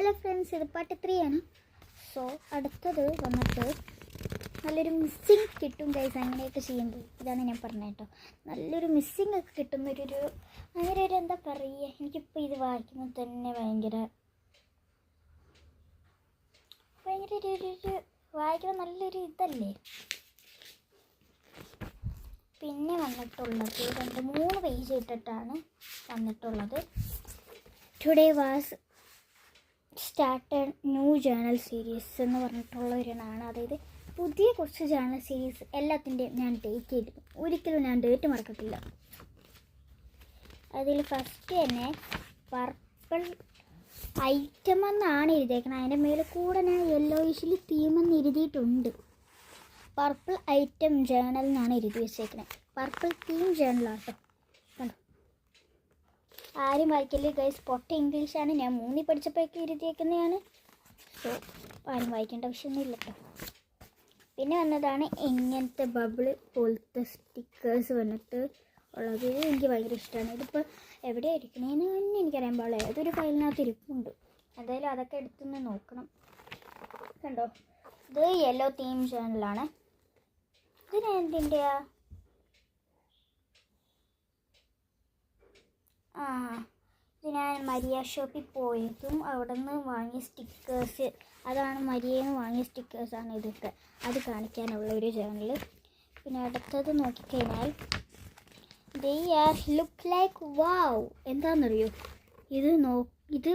Hello friends, ഇത് part 3 ആണ്. So അടുത്തത് വന്നിട്ട് നല്ലൊരു മിസ്സിങ് കിട്ടും ഗൈസ്. അങ്ങനെയൊക്കെ ചെയ്യുമ്പോൾ ഇതാണ് ഞാൻ പറഞ്ഞത് കേട്ടോ. നല്ലൊരു മിസ്സിങ് ഒക്കെ കിട്ടുന്നൊരു അങ്ങനെ ഒരു എന്താ പറയുക, എനിക്കിപ്പോൾ ഇത് വായിക്കുമ്പോൾ തന്നെ ഭയങ്കര വായിക്കുമ്പോൾ നല്ലൊരു ഇതല്ലേ. പിന്നെ വന്നിട്ടുള്ളത് 2-3 പേജ് ഇട്ടിട്ടാണ് വന്നിട്ടുള്ളത്. Today was started new journal series എന്ന് പറഞ്ഞിട്ടുള്ള ഒരെണ്ണമാണ്. അതായത് പുതിയ കുറച്ച് ജേണൽ സീരീസ് എല്ലാത്തിൻ്റെയും ഞാൻ ഡേറ്റ് ചെയ്തിരുന്നു. ഒരിക്കലും ഞാൻ ഡേറ്റ് മറക്കത്തില്ല. അതിൽ ഫസ്റ്റ് തന്നെ പർപ്പിൾ ഐറ്റം എന്നാണ് എഴുതിയേക്കുന്നത്. അതിൻ്റെ മേലെ കൂടെ ഞാൻ യെല്ലോയിഷിൽ തീമെന്ന് എഴുതിയിട്ടുണ്ട്. പർപ്പിൾ ഐറ്റം ജേണൽ എന്നാണ് എഴുതി വെച്ചേക്കുന്നത്. പർപ്പിൾ തീം ജേണലാട്ടോ. കണ്ടോ, ആരും വായിക്കല്ലേ ഗൈസ്. പൊട്ട ഇംഗ്ലീഷാണ്. ഞാൻ 3 പഠിച്ചപ്പോഴൊക്കെ എഴുതിയേക്കുന്നതാണ്. സോ ആരും വായിക്കേണ്ട ആവശ്യമൊന്നുമില്ല കേട്ടോ. പിന്നെ വന്നതാണ് ഇങ്ങനത്തെ ബബിൾ പോലത്തെ സ്റ്റിക്കേഴ്സ് വന്നിട്ട് ഉള്ളത്. എനിക്ക് ഭയങ്കര ഇഷ്ടമാണ്. ഇതിപ്പോൾ എവിടെ ഇരിക്കണേന്ന് തന്നെ എനിക്കറിയാൻ പാടില്ല. ഏതൊരു ഫയലിനകത്ത് ഇരിപ്പുണ്ട്. എന്തായാലും അതൊക്കെ എടുത്തൊന്ന് നോക്കണം. കണ്ടോ, ഇത് യെല്ലോ തീം ജേണലാണ്. ഇത് എന്തിൻ്റെയാ? ഇത് ഞാൻ മരിയ ഷോപ്പിൽ പോയതും അവിടെ നിന്ന് വാങ്ങിയ സ്റ്റിക്കേഴ്സ്. അതാണ് മരിയയിൽ നിന്ന് വാങ്ങിയ സ്റ്റിക്കേഴ്സാണ് ഇതൊക്കെ. അത് കാണിക്കാനുള്ള ഒരു ജേണൽ. പിന്നെ അടുത്തത് നോക്കിക്കഴിഞ്ഞാൽ they are look like wow. എന്താണെന്നറിയോ, ഇത്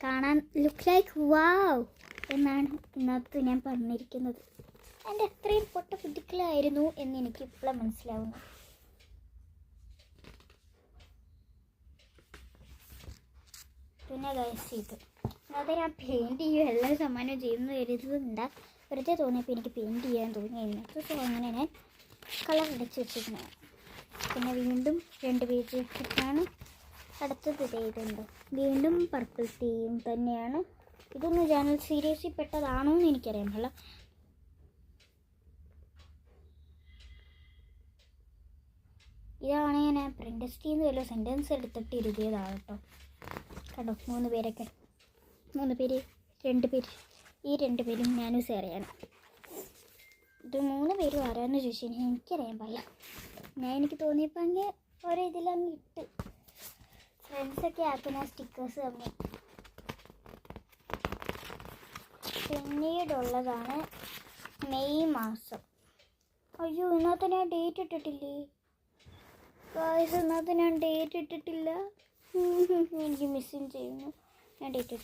കാണാൻ ലുക്ക് ലൈക്ക് വാവ് എന്നാണ് ഇന്നത്തെ ഞാൻ പറഞ്ഞിരിക്കുന്നത്. എൻ്റെ അത്രയും പൊട്ട ബുദ്ധിക്കലായിരുന്നു എന്ന് എനിക്ക് ഇപ്പോഴും മനസ്സിലാവുന്നു. പിന്നെ ഗൈസ്, അത് ഞാൻ പെയിൻറ്റ് ചെയ്യും, എല്ലാ സമ്മാനവും ചെയ്യുന്നു കരുതുന്നുണ്ട്. വെറുതെ തോന്നിയപ്പോൾ എനിക്ക് പെയിൻറ്റ് ചെയ്യാൻ തോന്നി ഇന്നത്തെ. സോ അങ്ങനെ ഞാൻ കളർ അടിച്ച് വെച്ചിരുന്നതാണ്. പിന്നെ വീണ്ടും 2 പേജ് ഇട്ടിട്ടാണ് അടുത്തത് ചെയ്തിട്ടുണ്ട്. വീണ്ടും പർപ്പിൾ തീം തന്നെയാണ്. ഇതൊന്ന് ജേണൽ സീരീസിൽ പെട്ടതാണോ എന്ന് എനിക്കറിയാൻ പാടില്ല. ഇതാണ് ഞാൻ പ്രിൻ്റസ്റ്റിൽ നിന്ന് വല്ല സെൻറ്റൻസ് എടുത്തിട്ട് എഴുതിയതാണ് കേട്ടോ. കണ്ടോ, 3 പേരൊക്കെ. 3 പേര്, 2 പേര്. ഈ 2 പേരും ഞാനും സേറയാണ്. ഇത് 3 പേരും ആരാന്ന് ചോദിച്ചു കഴിഞ്ഞാൽ എനിക്കറിയാൻ പാടില്ല. എനിക്ക് തോന്നിയപ്പോൾ അങ്ങ് ഓരോ ഇതിലങ്ങ് ഇട്ട് ഫ്രണ്ട്സൊക്കെ ആക്കുന്ന സ്റ്റിക്കേഴ്സ് തമ്മിൽ. പിന്നീടുള്ളതാണ് മെയ് മാസം. അയ്യോ, ഇന്നത്തെ ഞാൻ ഡേറ്റ് ഇട്ടിട്ടില്ലേ ഗായ്സ്? ഇന്നത്തെ ഞാൻ ഡേറ്റ് ഇട്ടിട്ടില്ല. എനിക്ക് മിസ്സിങ് ചെയ്യുന്നു. ഞാൻ ഡേറ്റ്